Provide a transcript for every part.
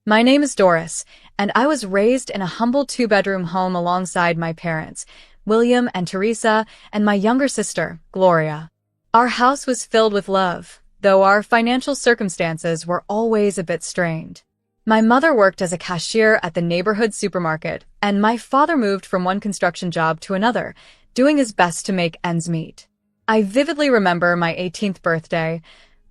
My name is Doris, and I was raised in a humble two-bedroom home alongside my parents, William and Teresa, and my younger sister, Gloria. Our house was filled with love, though our financial circumstances were always a bit strained. My mother worked as a cashier at the neighborhood supermarket, and my father moved from one construction job to another, doing his best to make ends meet. I vividly remember my 18th birthday,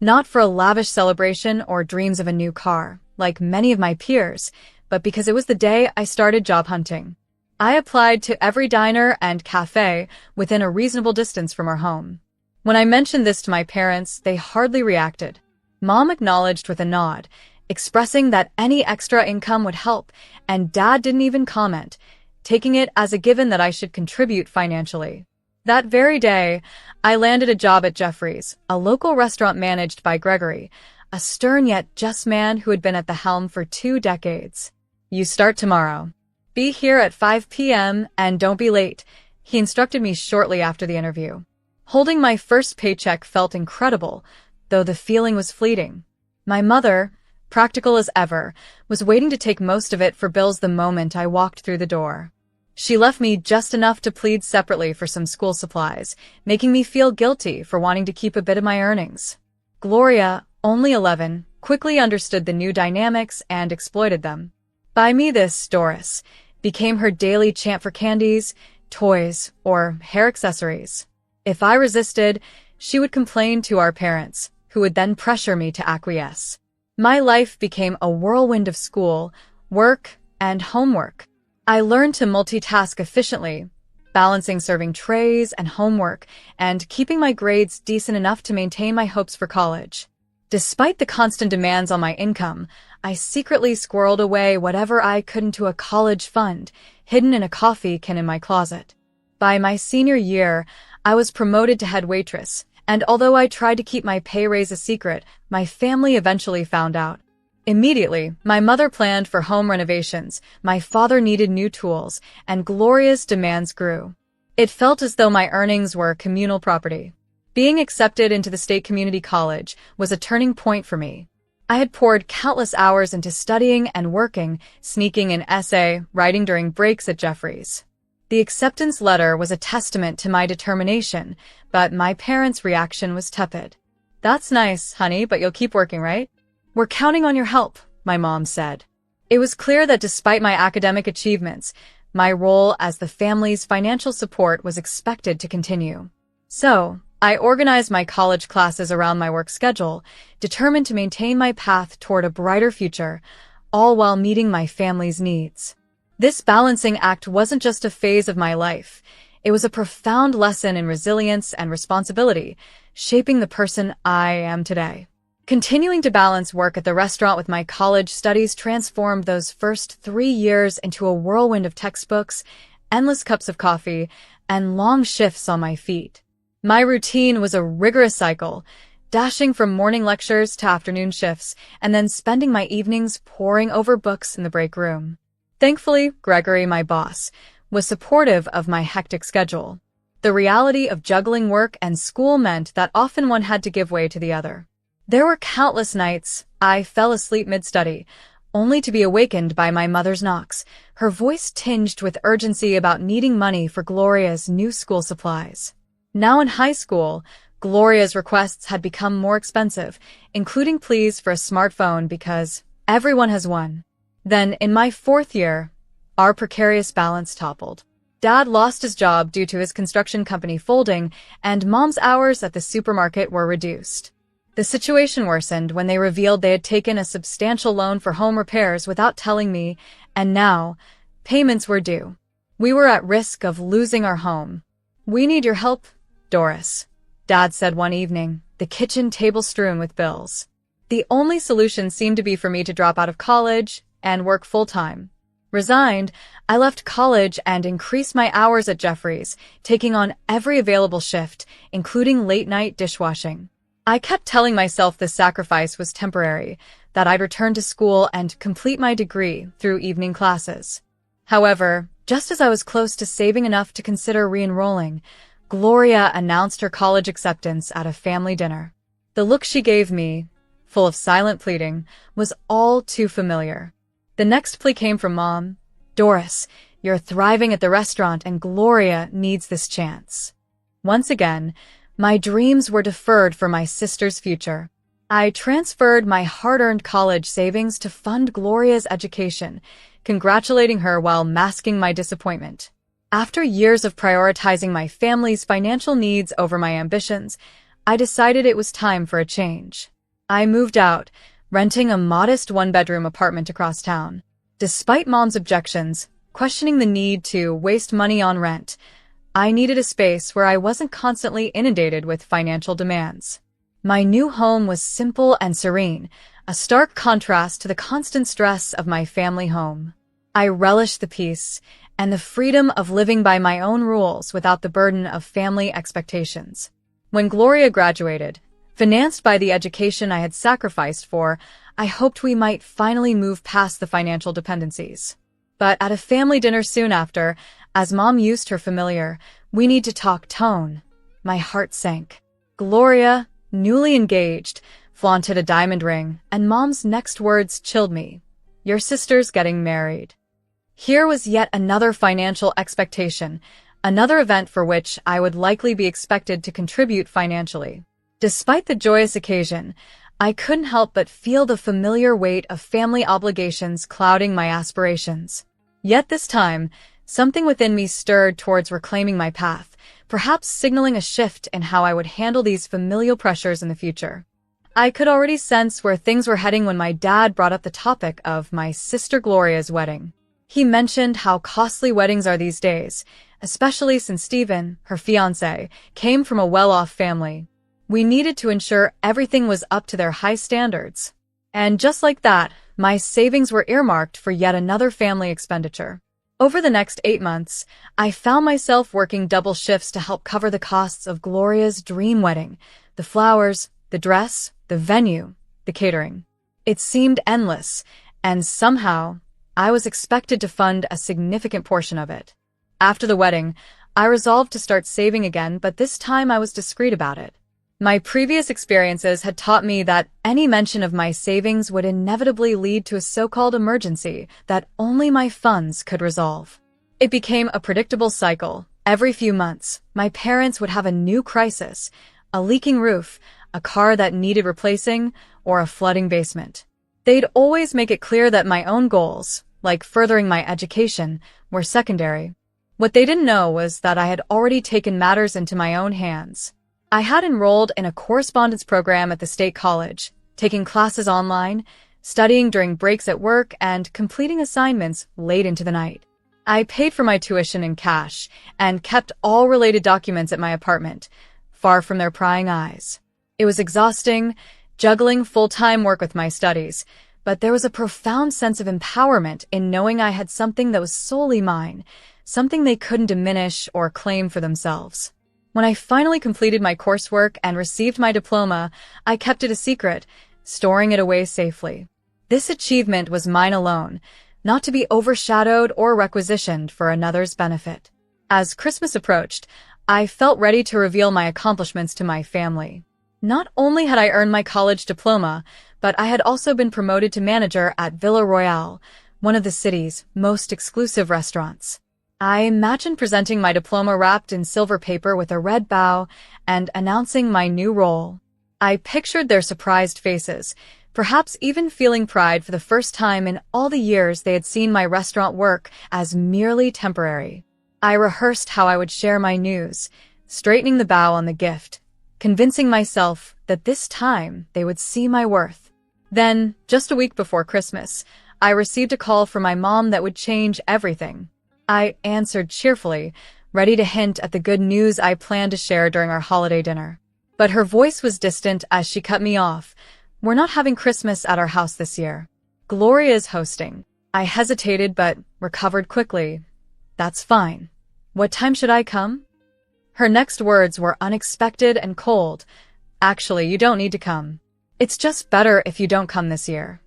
not for a lavish celebration or dreams of a new car, like many of my peers, but because it was the day I started job hunting. I applied to every diner and cafe within a reasonable distance from our home. When I mentioned this to my parents, they hardly reacted. Mom acknowledged with a nod, expressing that any extra income would help, and Dad didn't even comment, taking it as a given that I should contribute financially. That very day, I landed a job at Jeffrey's, a local restaurant managed by Gregory, a stern yet just man who had been at the helm for 2 decades. "You start tomorrow. Be here at 5 p.m. and don't be late," he instructed me shortly after the interview. Holding my first paycheck felt incredible, though the feeling was fleeting. My mother, practical as ever, was waiting to take most of it for bills the moment I walked through the door. She left me just enough to plead separately for some school supplies, making me feel guilty for wanting to keep a bit of my earnings. Gloria, only 11, quickly understood the new dynamics and exploited them. "Buy me this, Doris," became her daily chant for candies, toys, or hair accessories. If I resisted, she would complain to our parents, who would then pressure me to acquiesce. My life became a whirlwind of school, work, and homework. I learned to multitask efficiently, balancing serving trays and homework, and keeping my grades decent enough to maintain my hopes for college. Despite the constant demands on my income, I secretly squirreled away whatever I could into a college fund, hidden in a coffee can in my closet. By my senior year, I was promoted to head waitress, and although I tried to keep my pay raise a secret, my family eventually found out. Immediately, my mother planned for home renovations, my father needed new tools, and Gloria's demands grew. It felt as though my earnings were communal property. Being accepted into the state community college was a turning point for me. I had poured countless hours into studying and working, sneaking in essay writing during breaks at Jeffrey's. The acceptance letter was a testament to my determination, but my parents' reaction was tepid. "That's nice, honey, but you'll keep working, right?" "We're counting on your help," my mom said. It was clear that despite my academic achievements, my role as the family's financial support was expected to continue. So, I organized my college classes around my work schedule, determined to maintain my path toward a brighter future, all while meeting my family's needs. This balancing act wasn't just a phase of my life. It was a profound lesson in resilience and responsibility, shaping the person I am today. Continuing to balance work at the restaurant with my college studies transformed those first 3 years into a whirlwind of textbooks, endless cups of coffee, and long shifts on my feet. My routine was a rigorous cycle, dashing from morning lectures to afternoon shifts, and then spending my evenings poring over books in the break room. Thankfully, Gregory, my boss, was supportive of my hectic schedule. The reality of juggling work and school meant that often one had to give way to the other. There were countless nights I fell asleep mid-study, only to be awakened by my mother's knocks, her voice tinged with urgency about needing money for Gloria's new school supplies. Now in high school, Gloria's requests had become more expensive, including pleas for a smartphone because everyone has one. Then, in my 4th year, our precarious balance toppled. Dad lost his job due to his construction company folding, and Mom's hours at the supermarket were reduced. The situation worsened when they revealed they had taken a substantial loan for home repairs without telling me, and now, payments were due. We were at risk of losing our home. "We need your help, Doris," Dad said one evening, the kitchen table strewn with bills. The only solution seemed to be for me to drop out of college and work full-time. Resigned, I left college and increased my hours at Jeffrey's, taking on every available shift, including late-night dishwashing. I kept telling myself this sacrifice was temporary, that I'd return to school and complete my degree through evening classes. However, just as I was close to saving enough to consider re-enrolling, Gloria announced her college acceptance at a family dinner. The look she gave me, full of silent pleading, was all too familiar. The next plea came from Mom. Doris, you're thriving at the restaurant and Gloria needs this chance. Once again, my dreams were deferred for my sister's future. I transferred my hard-earned college savings to fund Gloria's education, congratulating her while masking my disappointment. After years of prioritizing my family's financial needs over my ambitions, I decided it was time for a change. I moved out, renting a modest one-bedroom apartment across town. Despite Mom's objections, questioning the need to waste money on rent, I needed a space where I wasn't constantly inundated with financial demands. My new home was simple and serene, a stark contrast to the constant stress of my family home. I relished the peace and the freedom of living by my own rules without the burden of family expectations. When Gloria graduated, financed by the education I had sacrificed for, I hoped we might finally move past the financial dependencies. But at a family dinner soon after, as Mom used her familiar, "We need to talk" tone, my heart sank. Gloria, newly engaged, flaunted a diamond ring, and Mom's next words chilled me. "Your sister's getting married." Here was yet another financial expectation, another event for which I would likely be expected to contribute financially. Despite the joyous occasion, I couldn't help but feel the familiar weight of family obligations clouding my aspirations. Yet this time, something within me stirred towards reclaiming my path, perhaps signaling a shift in how I would handle these familial pressures in the future. I could already sense where things were heading when my dad brought up the topic of my sister Gloria's wedding. He mentioned how costly weddings are these days, especially since Stephen, her fiancé, came from a well-off family. We needed to ensure everything was up to their high standards. And just like that, my savings were earmarked for yet another family expenditure. Over the next 8 months, I found myself working double shifts to help cover the costs of Gloria's dream wedding, the flowers, the dress, the venue, the catering. It seemed endless, and somehow, I was expected to fund a significant portion of it. After the wedding, I resolved to start saving again, but this time I was discreet about it. My previous experiences had taught me that any mention of my savings would inevitably lead to a so-called emergency that only my funds could resolve. It became a predictable cycle. Every few months, my parents would have a new crisis, a leaking roof, a car that needed replacing, or a flooding basement. They'd always make it clear that my own goals, like furthering my education, were secondary. What they didn't know was that I had already taken matters into my own hands. I had enrolled in a correspondence program at the state college, taking classes online, studying during breaks at work, and completing assignments late into the night. I paid for my tuition in cash and kept all related documents at my apartment, far from their prying eyes. It was exhausting, juggling full-time work with my studies, but there was a profound sense of empowerment in knowing I had something that was solely mine, something they couldn't diminish or claim for themselves. When I finally completed my coursework and received my diploma, I kept it a secret, storing it away safely. This achievement was mine alone, not to be overshadowed or requisitioned for another's benefit. As Christmas approached, I felt ready to reveal my accomplishments to my family. Not only had I earned my college diploma, but I had also been promoted to manager at Villa Royale, one of the city's most exclusive restaurants. I imagined presenting my diploma wrapped in silver paper with a red bow and announcing my new role. I pictured their surprised faces, perhaps even feeling pride for the first time in all the years they had seen my restaurant work as merely temporary. I rehearsed how I would share my news, straightening the bow on the gift, convincing myself that this time they would see my worth. Then, just a week before Christmas, I received a call from my mom that would change everything. I answered cheerfully, ready to hint at the good news I planned to share during our holiday dinner. But her voice was distant as she cut me off. "We're not having Christmas at our house this year. Gloria is hosting." I hesitated but recovered quickly. "That's fine. What time should I come?" Her next words were unexpected and cold. "Actually, you don't need to come. It's just better if you don't come this year."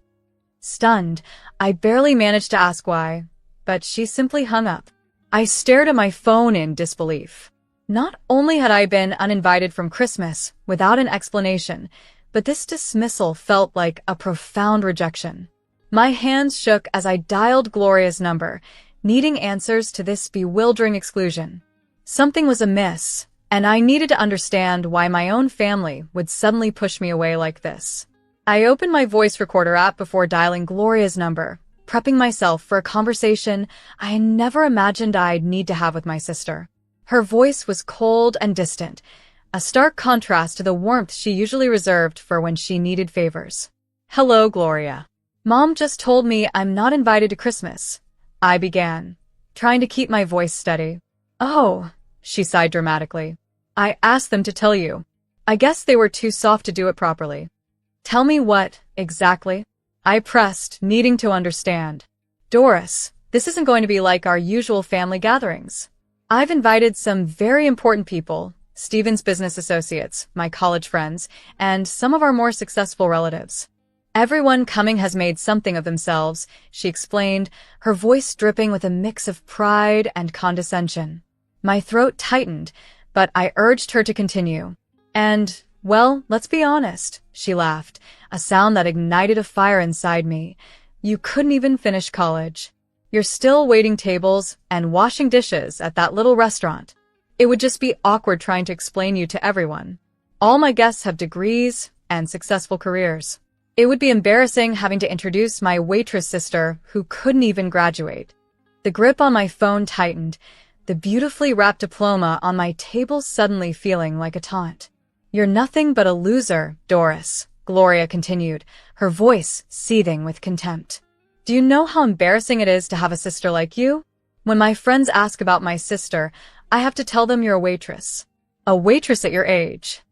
Stunned, I barely managed to ask why, but she simply hung up. I stared at my phone in disbelief. Not only had I been uninvited from Christmas without an explanation, but this dismissal felt like a profound rejection. My hands shook as I dialed Gloria's number, needing answers to this bewildering exclusion. Something was amiss, and I needed to understand why my own family would suddenly push me away like this. I opened my voice recorder app before dialing Gloria's number, prepping myself for a conversation I never imagined I'd need to have with my sister. Her voice was cold and distant, a stark contrast to the warmth she usually reserved for when she needed favors. "Hello, Gloria. Mom just told me I'm not invited to Christmas," I began, trying to keep my voice steady. "Oh," she sighed dramatically. "I asked them to tell you. I guess they were too soft to do it properly." "Tell me what, exactly?" I pressed, needing to understand. "Doris, this isn't going to be like our usual family gatherings. I've invited some very important people, Stephen's business associates, my college friends, and some of our more successful relatives. Everyone coming has made something of themselves," she explained, her voice dripping with a mix of pride and condescension. My throat tightened, but I urged her to continue. "And, well, let's be honest," she laughed, a sound that ignited a fire inside me. "You couldn't even finish college. You're still waiting tables and washing dishes at that little restaurant. It would just be awkward trying to explain you to everyone. All my guests have degrees and successful careers. It would be embarrassing having to introduce my waitress sister who couldn't even graduate." The grip on my phone tightened, the beautifully wrapped diploma on my table suddenly feeling like a taunt. "You're nothing but a loser, Doris," Gloria continued, her voice seething with contempt. "Do you know how embarrassing it is to have a sister like you? When my friends ask about my sister, I have to tell them you're a waitress. A waitress at your age."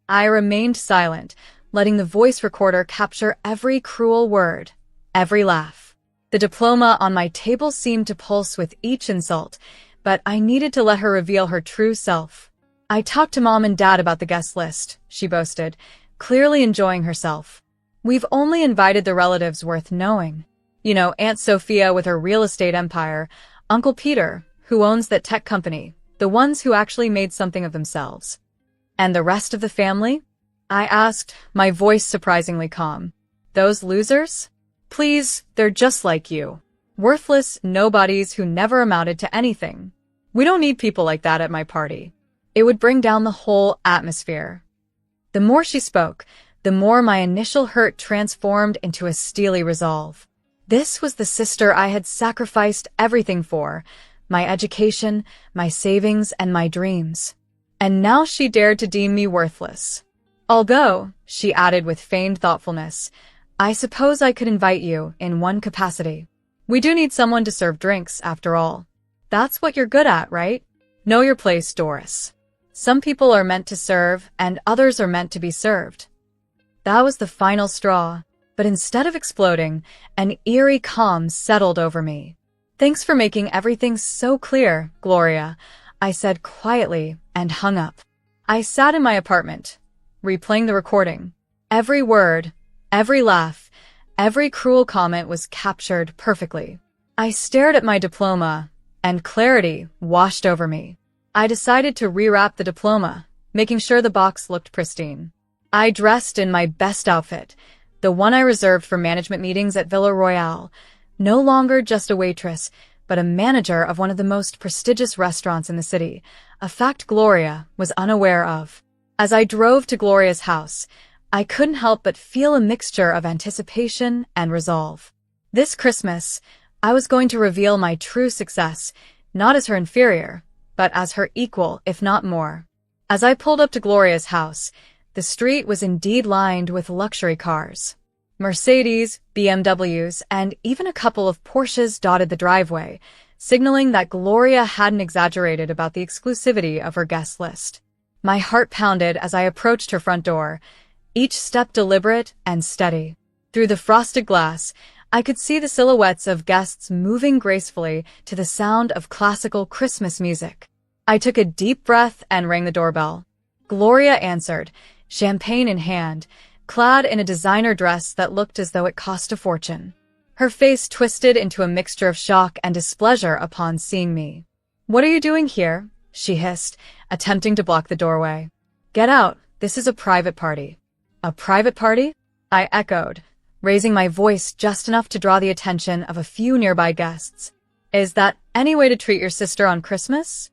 I remained silent, letting the voice recorder capture every cruel word, every laugh. The diploma on my table seemed to pulse with each insult, but I needed to let her reveal her true self. "I talked to Mom and Dad about the guest list," she boasted, clearly enjoying herself. "We've only invited the relatives worth knowing. You know, Aunt Sophia with her real estate empire, Uncle Peter, who owns that tech company, the ones who actually made something of themselves." "And the rest of the family?" I asked, my voice surprisingly calm. "Those losers? Please, they're just like you. Worthless nobodies who never amounted to anything. We don't need people like that at my party. It would bring down the whole atmosphere." The more she spoke, the more my initial hurt transformed into a steely resolve. This was the sister I had sacrificed everything for, my education, my savings, and my dreams. And now she dared to deem me worthless. "Although," she added with feigned thoughtfulness, "I suppose I could invite you in one capacity. We do need someone to serve drinks, after all. That's what you're good at, right? Know your place, Doris. Some people are meant to serve, and others are meant to be served." That was the final straw. But instead of exploding, an eerie calm settled over me. "Thanks for making everything so clear, Gloria," I said quietly and hung up. I sat in my apartment, replaying the recording. Every word, every laugh, every cruel comment was captured perfectly. I stared at my diploma, and clarity washed over me. I decided to rewrap the diploma, making sure the box looked pristine. I dressed in my best outfit, the one I reserved for management meetings at Villa Royale, no longer just a waitress, but a manager of one of the most prestigious restaurants in the city, a fact Gloria was unaware of. As I drove to Gloria's house, I couldn't help but feel a mixture of anticipation and resolve. This Christmas, I was going to reveal my true success, not as her inferior, but as her equal, if not more. As I pulled up to Gloria's house, the street was indeed lined with luxury cars. Mercedes, BMWs, and even a couple of Porsches dotted the driveway, signaling that Gloria hadn't exaggerated about the exclusivity of her guest list. My heart pounded as I approached her front door, each step deliberate and steady. Through the frosted glass, I could see the silhouettes of guests moving gracefully to the sound of classical Christmas music. I took a deep breath and rang the doorbell. Gloria answered, champagne in hand, clad in a designer dress that looked as though it cost a fortune. Her face twisted into a mixture of shock and displeasure upon seeing me. "What are you doing here?" she hissed, attempting to block the doorway. "Get out, this is a private party." "A private party?" I echoed, raising my voice just enough to draw the attention of a few nearby guests. Is that any way to treat your sister on Christmas?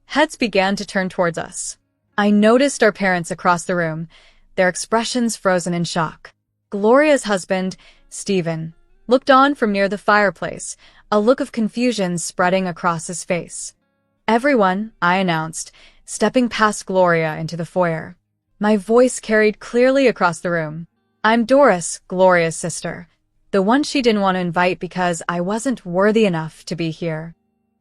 Heads began to turn towards us. I noticed our parents across the room, their expressions frozen in shock. Gloria's husband, Stephen, looked on from near the fireplace, a look of confusion spreading across his face. Everyone, I announced, stepping past Gloria into the foyer. My voice carried clearly across the room. I'm Doris, Gloria's sister, the one she didn't want to invite because I wasn't worthy enough to be here.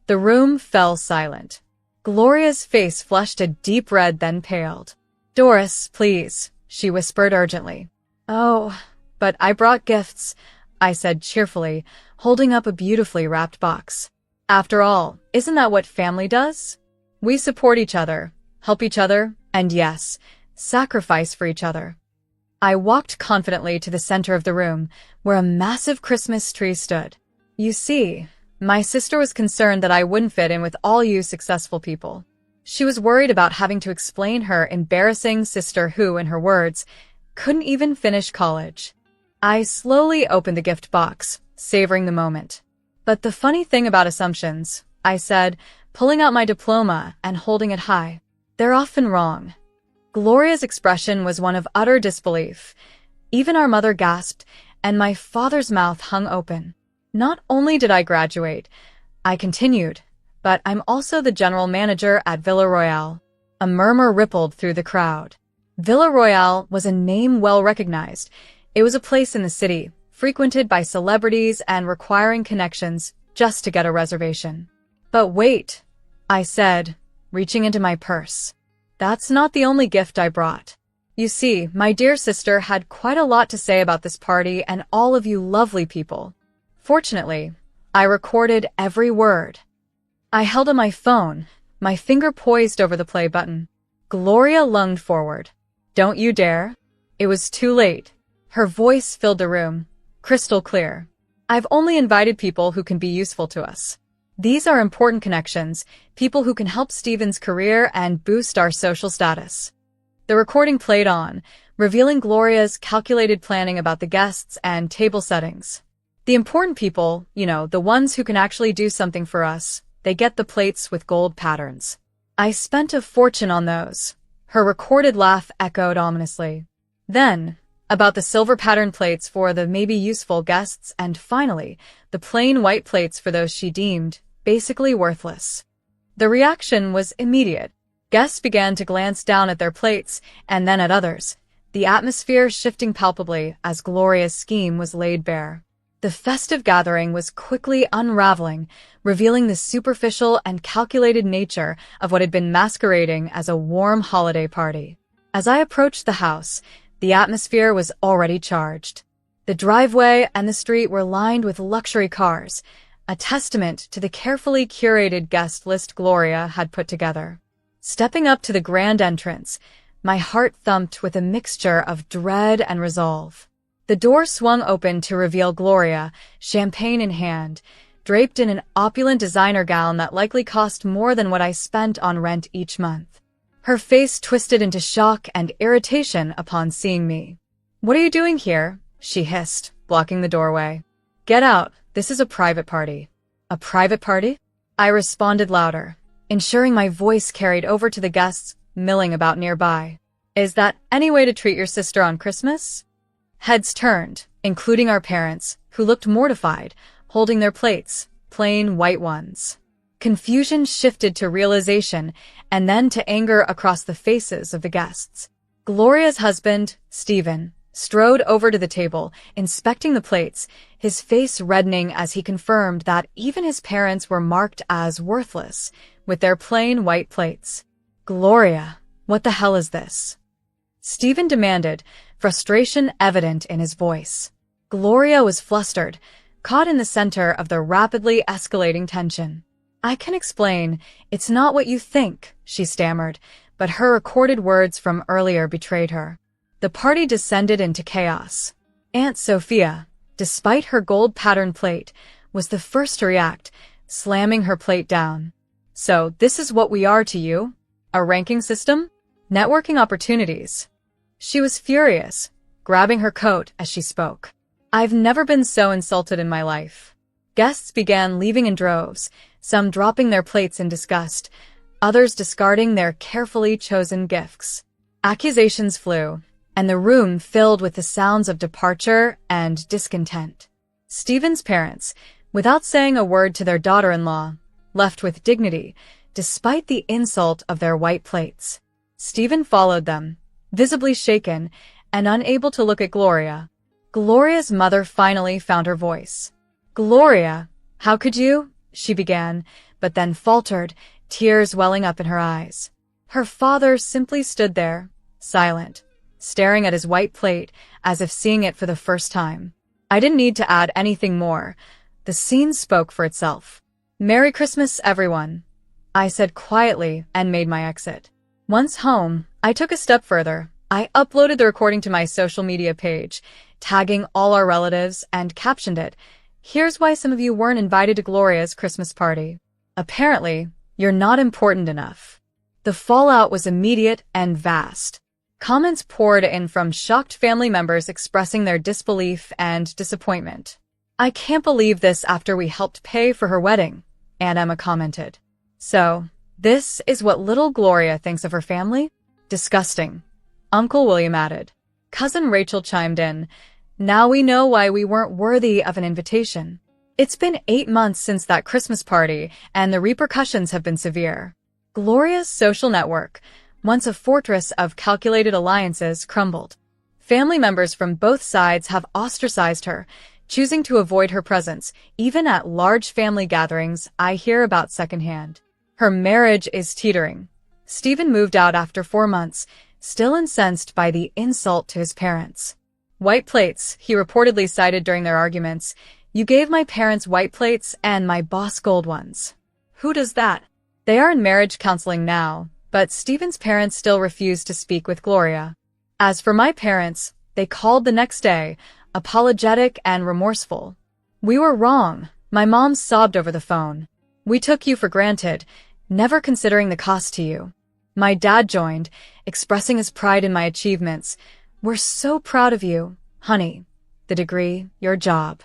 The room fell silent. Gloria's face flushed a deep red, then paled. Doris, please, she whispered urgently. Oh, but I brought gifts, I said cheerfully, holding up a beautifully wrapped box. After all, isn't that what family does? We support each other, help each other, and yes, sacrifice for each other. I walked confidently to the center of the room, where a massive Christmas tree stood. You see, my sister was concerned that I wouldn't fit in with all you successful people. She was worried about having to explain her embarrassing sister who, in her words, couldn't even finish college. I slowly opened the gift box, savoring the moment. But the funny thing about assumptions, I said, pulling out my diploma and holding it high, they're often wrong. Gloria's expression was one of utter disbelief. Even our mother gasped, and my father's mouth hung open. Not only did I graduate, I continued, but I'm also the general manager at Villa Royale. A murmur rippled through the crowd. Villa Royale was a name well recognized. It was a place in the city, frequented by celebrities and requiring connections just to get a reservation. But wait, I said, reaching into my purse. That's not the only gift I brought. You see, my dear sister had quite a lot to say about this party and all of you lovely people. Fortunately, I recorded every word. I held up my phone, my finger poised over the play button. Gloria lunged forward. Don't you dare. It was too late. Her voice filled the room, crystal clear. I've only invited people who can be useful to us. These are important connections, people who can help Stephen's career and boost our social status. The recording played on, revealing Gloria's calculated planning about the guests and table settings. The important people, the ones who can actually do something for us, they get the plates with gold patterns. I spent a fortune on those. Her recorded laugh echoed ominously. Then, about the silver pattern plates for the maybe useful guests, and finally, the plain white plates for those she deemed basically worthless. The reaction was immediate. Guests began to glance down at their plates and then at others, the atmosphere shifting palpably as Gloria's scheme was laid bare. The festive gathering was quickly unraveling, revealing the superficial and calculated nature of what had been masquerading as a warm holiday party. As I approached the house, the atmosphere was already charged. The driveway and the street were lined with luxury cars, a testament to the carefully curated guest list Gloria had put together. Stepping up to the grand entrance, my heart thumped with a mixture of dread and resolve. The door swung open to reveal Gloria, champagne in hand, draped in an opulent designer gown that likely cost more than what I spent on rent each month. Her face twisted into shock and irritation upon seeing me. "What are you doing here?" she hissed, blocking the doorway. "Get out. This is a private party." "A private party?" I responded louder, ensuring my voice carried over to the guests milling about nearby. "Is that any way to treat your sister on Christmas?" Heads turned, including our parents, who looked mortified, holding their plates, plain white ones. Confusion shifted to realization and then to anger across the faces of the guests. Gloria's husband, Stephen, strode over to the table, inspecting the plates, his face reddening as he confirmed that even his parents were marked as worthless, with their plain white plates. "Gloria, what the hell is this?" Stephen demanded, frustration evident in his voice. Gloria was flustered, caught in the center of the rapidly escalating tension. "I can explain. It's not what you think," she stammered, but her recorded words from earlier betrayed her. The party descended into chaos. Aunt Sophia, despite her gold pattern plate, was the first to react, slamming her plate down. "So this is what we are to you? A ranking system? Networking opportunities?" She was furious, grabbing her coat as she spoke. I've never been so insulted in my life. Guests began leaving in droves, some dropping their plates in disgust, others discarding their carefully chosen gifts. Accusations flew, and the room filled with the sounds of departure and discontent. Stephen's parents, without saying a word to their daughter-in-law, left with dignity, despite the insult of their white plates. Stephen followed them, visibly shaken and unable to look at Gloria. Gloria's mother finally found her voice. "Gloria, how could you?" she began, but then faltered, tears welling up in her eyes. Her father simply stood there, silent, staring at his white plate as if seeing it for the first time. I didn't need to add anything more. The scene spoke for itself. "Merry Christmas, everyone," I said quietly and made my exit. Once home, I took a step further. I uploaded the recording to my social media page, tagging all our relatives, and captioned it, "Here's why some of you weren't invited to Gloria's Christmas party. Apparently, you're not important enough." The fallout was immediate and vast. Comments poured in from shocked family members expressing their disbelief and disappointment. "I can't believe this after we helped pay for her wedding," Aunt Emma commented. "So, this is what little Gloria thinks of her family? Disgusting," Uncle William added. Cousin Rachel chimed in, "Now we know why we weren't worthy of an invitation. It's been 8 months since that Christmas party, and the repercussions have been severe." Gloria's social network, once a fortress of calculated alliances, crumbled. Family members from both sides have ostracized her, choosing to avoid her presence, even at large family gatherings I hear about secondhand. Her marriage is teetering. Stephen moved out after 4 months, still incensed by the insult to his parents. "White plates," he reportedly cited during their arguments. "You gave my parents white plates and my boss gold ones. Who does that?" They are in marriage counseling now, but Stephen's parents still refuse to speak with Gloria. As for my parents, they called the next day, apologetic and remorseful. "We were wrong," my mom sobbed over the phone. "We took you for granted, never considering the cost to you." My dad joined, expressing his pride in my achievements. "We're so proud of you, honey. The degree, your job."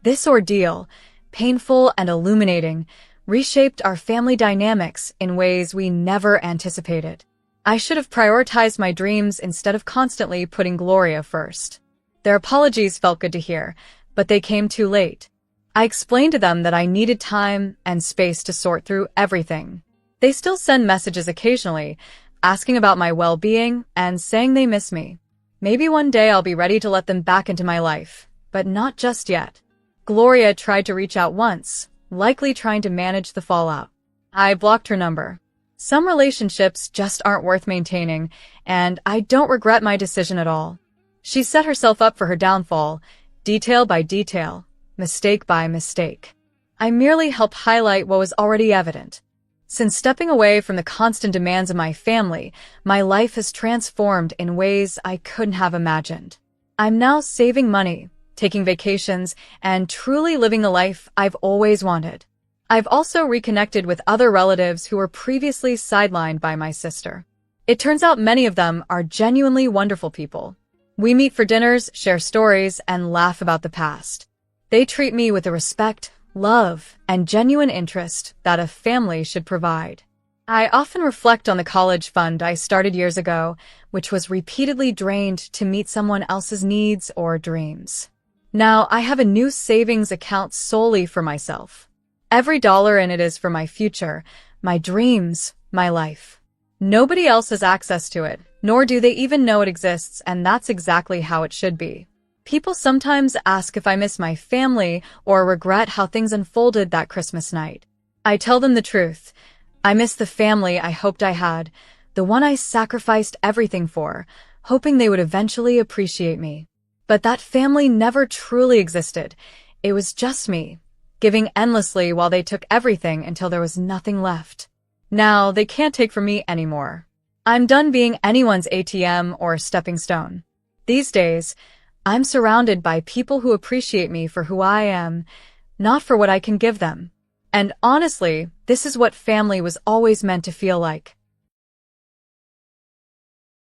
This ordeal, painful and illuminating, reshaped our family dynamics in ways we never anticipated. I should have prioritized my dreams instead of constantly putting Gloria first. Their apologies felt good to hear, but they came too late. I explained to them that I needed time and space to sort through everything. They still send messages occasionally, asking about my well-being and saying they miss me. Maybe one day I'll be ready to let them back into my life, but not just yet. Gloria tried to reach out once, likely trying to manage the fallout. I blocked her number. Some relationships just aren't worth maintaining, and I don't regret my decision at all. She set herself up for her downfall, detail by detail, mistake by mistake. I merely help highlight what was already evident. Since stepping away from the constant demands of my family, my life has transformed in ways I couldn't have imagined. I'm now saving money, taking vacations, and truly living the life I've always wanted. I've also reconnected with other relatives who were previously sidelined by my sister. It turns out many of them are genuinely wonderful people. We meet for dinners, share stories, and laugh about the past. They treat me with the respect, love, and genuine interest that a family should provide. I often reflect on the college fund I started years ago, which was repeatedly drained to meet someone else's needs or dreams. Now I have a new savings account solely for myself. Every dollar in it is for my future, my dreams, my life. Nobody else has access to it, nor do they even know it exists, and that's exactly how it should be. People sometimes ask if I miss my family or regret how things unfolded that Christmas night. I tell them the truth. I miss the family I hoped I had, the one I sacrificed everything for, hoping they would eventually appreciate me. But that family never truly existed. It was just me, giving endlessly while they took everything until there was nothing left. Now they can't take from me anymore. I'm done being anyone's ATM or stepping stone. These days, I'm surrounded by people who appreciate me for who I am, not for what I can give them. And honestly, this is what family was always meant to feel like.